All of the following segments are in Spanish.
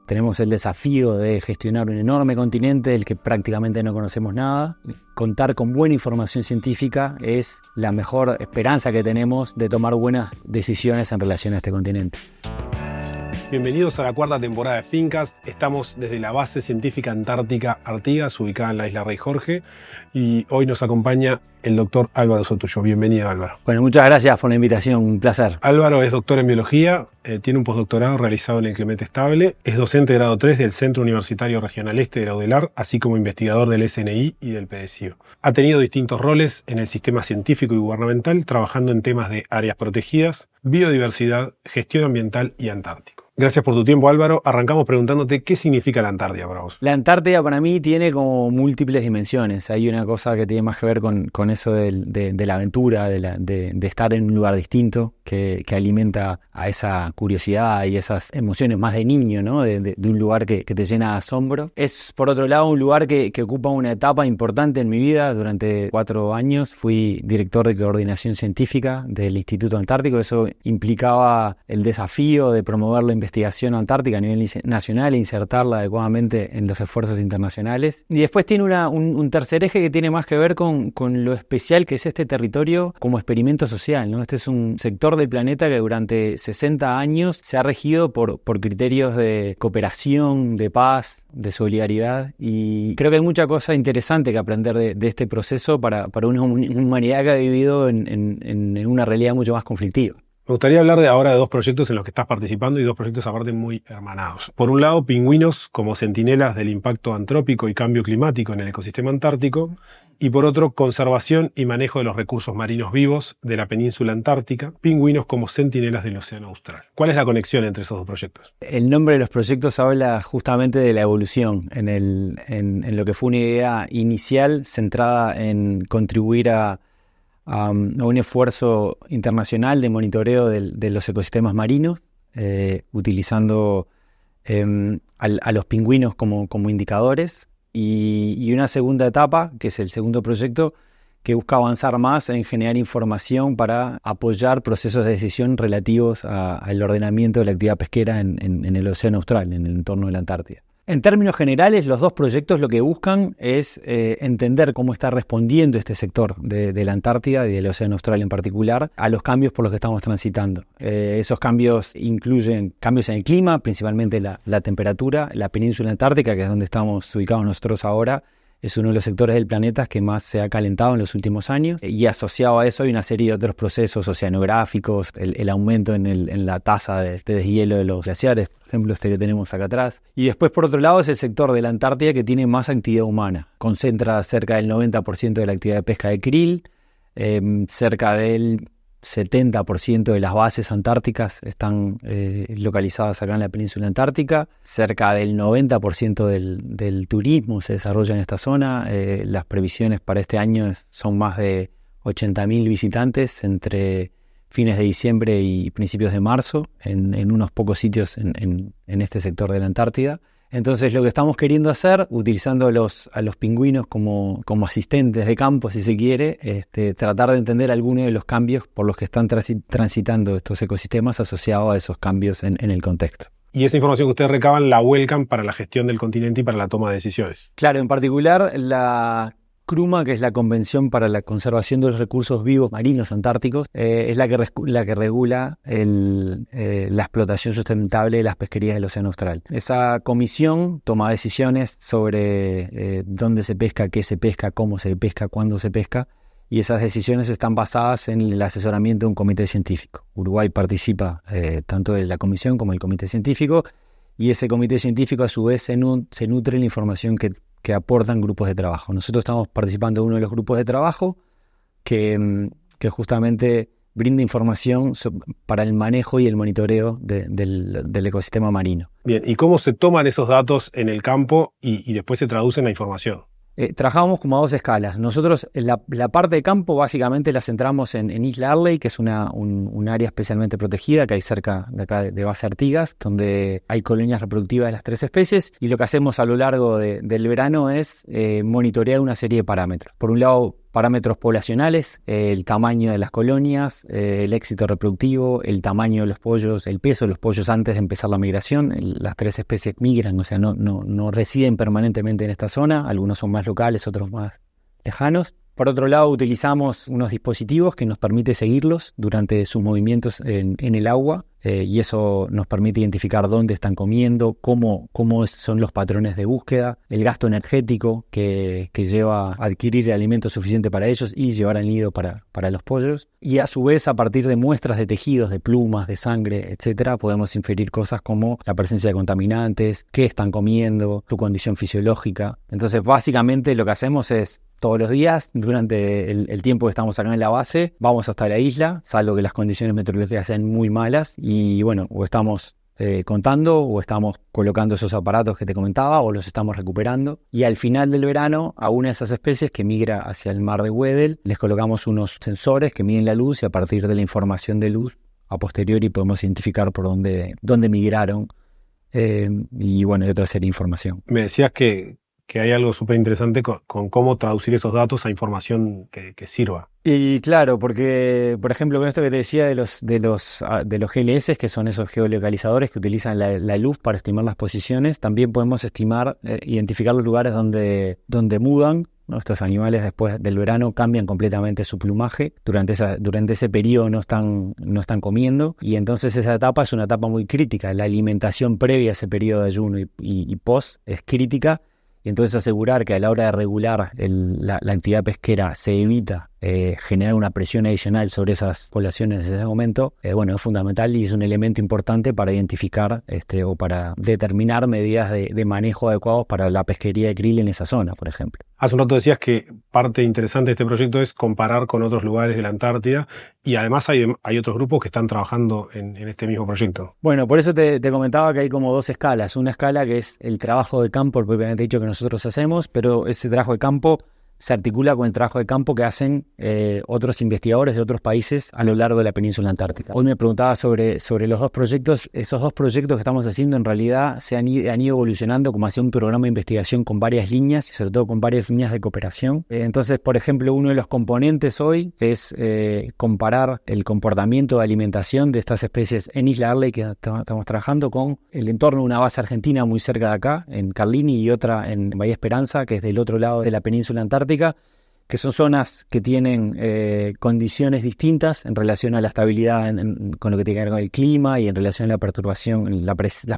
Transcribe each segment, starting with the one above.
Tenemos el desafío de gestionar un enorme continente del que prácticamente no conocemos nada. Contar con buena información científica es la mejor esperanza que tenemos de tomar buenas decisiones en relación a este continente. Bienvenidos a la cuarta temporada de Fincast. Estamos desde la base científica antártica Artigas, ubicada en la isla Rey Jorge, y hoy nos acompaña el doctor Álvaro Sotullo. Bienvenido, Álvaro. Bueno, muchas gracias por la invitación, un placer. Álvaro es doctor en biología, tiene un postdoctorado realizado en el Clemente Estable, es docente de grado 3 del Centro Universitario Regional Este de Laudelar, así como investigador del SNI y del PDCio. Ha tenido distintos roles en el sistema científico y gubernamental, trabajando en temas de áreas protegidas, biodiversidad, gestión ambiental y Antártico. Gracias por tu tiempo, Álvaro. Arrancamos preguntándote qué significa la Antártida para vos. La Antártida para mí tiene como múltiples dimensiones. Hay una cosa que tiene más que ver con eso de la aventura, de estar en un lugar distinto, que alimenta a esa curiosidad y esas emociones más de niño, ¿no? De un lugar que te llena de asombro. Es, por otro lado, un lugar que ocupa una etapa importante en mi vida. Durante 4 años fui director de coordinación científica del Instituto Antártico. Eso implicaba el desafío de promover la investigación antártica a nivel nacional e insertarla adecuadamente en los esfuerzos internacionales. Y después tiene un tercer eje que tiene más que ver con lo especial que es este territorio como experimento social, ¿no? Este es un sector del planeta que durante 60 años se ha regido por criterios de cooperación, de paz, de solidaridad, y creo que hay mucha cosa interesante que aprender de este proceso para una humanidad que ha vivido en una realidad mucho más conflictiva. Me gustaría hablar ahora de 2 proyectos en los que estás participando y 2 proyectos aparte muy hermanados. Por un lado, pingüinos como centinelas del impacto antrópico y cambio climático en el ecosistema antártico, y por otro, conservación y manejo de los recursos marinos vivos de la península antártica, pingüinos como centinelas del océano austral. ¿Cuál es la conexión entre esos 2 proyectos? El nombre de los proyectos habla justamente de la evolución, en lo que fue una idea inicial centrada en contribuir a un esfuerzo internacional de monitoreo de los ecosistemas marinos, utilizando a los pingüinos como indicadores, y una segunda etapa, que es el segundo proyecto, que busca avanzar más en generar información para apoyar procesos de decisión relativos al ordenamiento de la actividad pesquera en el océano austral, en el entorno de la Antártida. En términos generales, los 2 proyectos lo que buscan es entender cómo está respondiendo este sector de la Antártida y del océano austral en particular a los cambios por los que estamos transitando. Esos cambios incluyen cambios en el clima, principalmente la temperatura. La península antártica, que es donde estamos ubicados nosotros ahora, es uno de los sectores del planeta que más se ha calentado en los últimos años, y asociado a eso hay una serie de otros procesos oceanográficos, el aumento en la tasa de deshielo de los glaciares, por ejemplo, este que tenemos acá atrás. Y después, por otro lado, es el sector de la Antártida que tiene más actividad humana. Concentra cerca del 90% de la actividad de pesca de krill, cerca del 70% de las bases antárticas están localizadas acá en la península antártica. Cerca del 90% del turismo se desarrolla en esta zona. Las previsiones para este año son más de 80.000 visitantes entre fines de diciembre y principios de marzo en unos pocos sitios en este sector de la Antártida. Entonces, lo que estamos queriendo hacer, utilizando a los pingüinos como asistentes de campo, si se quiere, tratar de entender algunos de los cambios por los que están transitando estos ecosistemas asociados a esos cambios en el contexto. Y esa información que ustedes recaban la vuelcan para la gestión del continente y para la toma de decisiones. Claro, en particular la CRUMA, que es la Convención para la Conservación de los Recursos Vivos Marinos Antárticos, es la que regula la explotación sustentable de las pesquerías del océano austral. Esa comisión toma decisiones sobre dónde se pesca, qué se pesca, cómo se pesca, cuándo se pesca, y esas decisiones están basadas en el asesoramiento de un comité científico. Uruguay participa tanto de la comisión como del comité científico, y ese comité científico a su vez se nutre de la información que aportan grupos de trabajo. Nosotros estamos participando de uno de los grupos de trabajo que justamente brinda información para el manejo y el monitoreo del ecosistema marino. Bien, ¿y cómo se toman esos datos en el campo y después se traducen a información? Trabajamos como a 2 escalas. Nosotros la parte de campo básicamente la centramos en Isla Arley, que es un área especialmente protegida que hay cerca de acá de Base Artigas, donde hay colonias reproductivas de las 3 especies, y lo que hacemos a lo largo del verano es monitorear una serie de parámetros. Por un lado, parámetros poblacionales, el tamaño de las colonias, el éxito reproductivo, el tamaño de los pollos, el peso de los pollos antes de empezar la migración. Las 3 especies migran, o sea, no residen permanentemente en esta zona. Algunos son más locales, otros más lejanos. Por otro lado, utilizamos unos dispositivos que nos permiten seguirlos durante sus movimientos en el agua, y eso nos permite identificar dónde están comiendo, cómo son los patrones de búsqueda, el gasto energético que lleva a adquirir alimento suficiente para ellos y llevar al nido para los pollos. Y a su vez, a partir de muestras de tejidos, de plumas, de sangre, etcétera, podemos inferir cosas como la presencia de contaminantes, qué están comiendo, su condición fisiológica. Entonces, básicamente lo que hacemos es todos los días, durante el tiempo que estamos acá en la base, vamos hasta la isla, salvo que las condiciones meteorológicas sean muy malas, y bueno, o estamos contando, o estamos colocando esos aparatos que te comentaba, o los estamos recuperando. Y al final del verano, a una de esas especies que migra hacia el mar de Weddell, les colocamos unos sensores que miden la luz, y a partir de la información de luz, a posteriori podemos identificar por dónde migraron, y bueno, y otra serie de información. Me decías que hay algo súper interesante con cómo traducir esos datos a información que sirva. Y claro, porque, por ejemplo, con esto que te decía de los GLS, que son esos geolocalizadores que utilizan la luz para estimar las posiciones, también podemos identificar los lugares donde mudan, ¿no? Estos animales después del verano cambian completamente su plumaje. Durante ese periodo no están comiendo, y entonces esa etapa es una etapa muy crítica. La alimentación previa a ese periodo de ayuno y post es crítica. Y entonces asegurar que a la hora de regular la actividad pesquera se evita generar una presión adicional sobre esas poblaciones en ese momento, bueno, es fundamental y es un elemento importante para identificar o para determinar medidas de manejo adecuados para la pesquería de krill en esa zona, por ejemplo. Hace un rato decías que parte interesante de este proyecto es comparar con otros lugares de la Antártida, y además hay otros grupos que están trabajando en este mismo proyecto. Bueno, por eso te comentaba que hay como 2 escalas. Una escala que es el trabajo de campo, propiamente dicho, que nosotros hacemos, pero ese trabajo de campo se articula con el trabajo de campo que hacen otros investigadores de otros países a lo largo de la península antártica. Hoy me preguntaba sobre los 2 proyectos. Esos 2 proyectos que estamos haciendo en realidad han ido evolucionando como hacia un programa de investigación con varias líneas y sobre todo con varias líneas de cooperación. Entonces, por ejemplo, uno de los componentes hoy es comparar el comportamiento de alimentación de estas especies en Isla Arley, que estamos trabajando, con el entorno de una base argentina muy cerca de acá, en Carlini, y otra en Bahía Esperanza, que es del otro lado de la península antártica, que son zonas que tienen condiciones distintas en relación a la estabilidad con lo que tiene que ver con el clima y en relación a la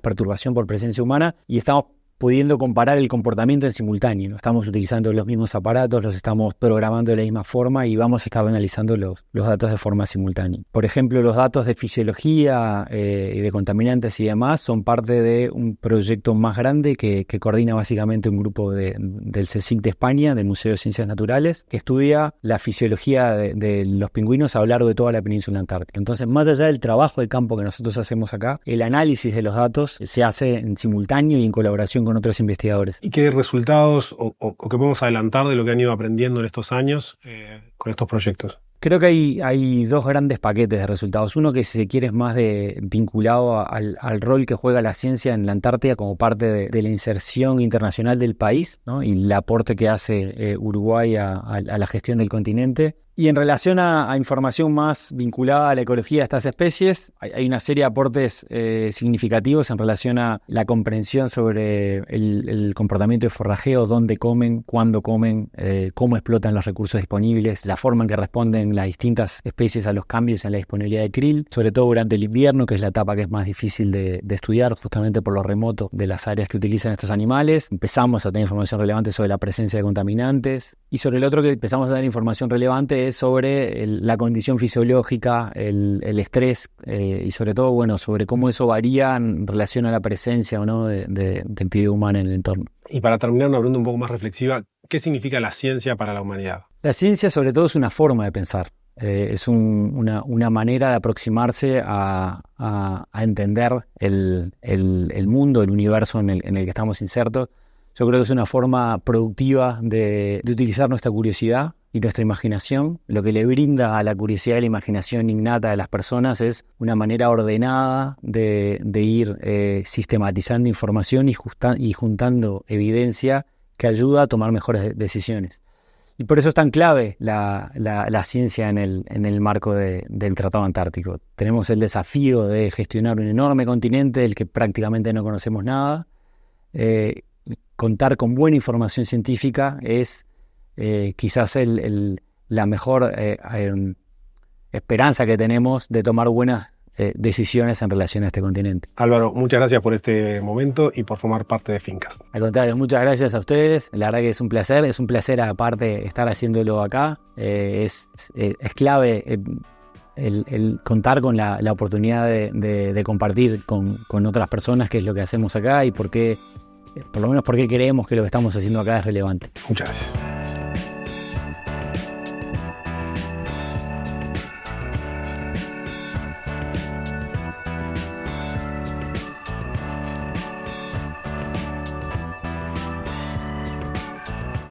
perturbación por presencia humana, y estamos pudiendo comparar el comportamiento en simultáneo, ¿no? Estamos utilizando los mismos aparatos, los estamos programando de la misma forma y vamos a estar analizando los datos de forma simultánea. Por ejemplo, los datos de fisiología y de contaminantes y demás son parte de un proyecto más grande que coordina básicamente un grupo del CSIC de España, del Museo de Ciencias Naturales, que estudia la fisiología de los pingüinos a lo largo de toda la península antártica. Entonces, más allá del trabajo de campo que nosotros hacemos acá, el análisis de los datos se hace en simultáneo y en colaboración con otros investigadores. ¿Y qué resultados o qué podemos adelantar de lo que han ido aprendiendo en estos años con estos proyectos? Creo que hay 2 grandes paquetes de resultados. Uno que, si se quiere, es más vinculado al rol que juega la ciencia en la Antártida como parte de la inserción internacional del país, ¿no? Y el aporte que hace Uruguay a la gestión del continente. Y en relación a información más vinculada a la ecología de estas especies, hay una serie de aportes significativos en relación a la comprensión sobre el comportamiento de forrajeo, dónde comen, cuándo comen, cómo explotan los recursos disponibles, la forma en que responden las distintas especies a los cambios en la disponibilidad de krill, sobre todo durante el invierno, que es la etapa que es más difícil de estudiar justamente por lo remoto de las áreas que utilizan estos animales. Empezamos a tener información relevante sobre la presencia de contaminantes, y sobre el otro que empezamos a tener información relevante es sobre la condición fisiológica, el estrés, y sobre todo, bueno, sobre cómo eso varía en relación a la presencia o no de actividad humana en el entorno. Y para terminar, una pregunta un poco más reflexiva, ¿qué significa la ciencia para la humanidad? La ciencia, sobre todo, es una forma de pensar. Es una manera de aproximarse a entender el mundo, el universo en el que estamos insertos. Yo creo que es una forma productiva de utilizar nuestra curiosidad y nuestra imaginación. Lo que le brinda a la curiosidad y la imaginación innata de las personas es una manera ordenada de ir sistematizando información y juntando evidencia que ayuda a tomar mejores decisiones. Y por eso es tan clave la ciencia en el marco del Tratado Antártico. Tenemos el desafío de gestionar un enorme continente del que prácticamente no conocemos nada. Contar con buena información científica es quizás la mejor esperanza que tenemos de tomar buenas decisiones en relación a este continente. Álvaro, muchas gracias por este momento y por formar parte de Fincast. Al contrario, muchas gracias a ustedes. La verdad que es un placer aparte estar haciéndolo acá. Es clave el contar con la oportunidad de compartir con otras personas qué es lo que hacemos acá y por lo menos por qué creemos que lo que estamos haciendo acá es relevante. Muchas gracias.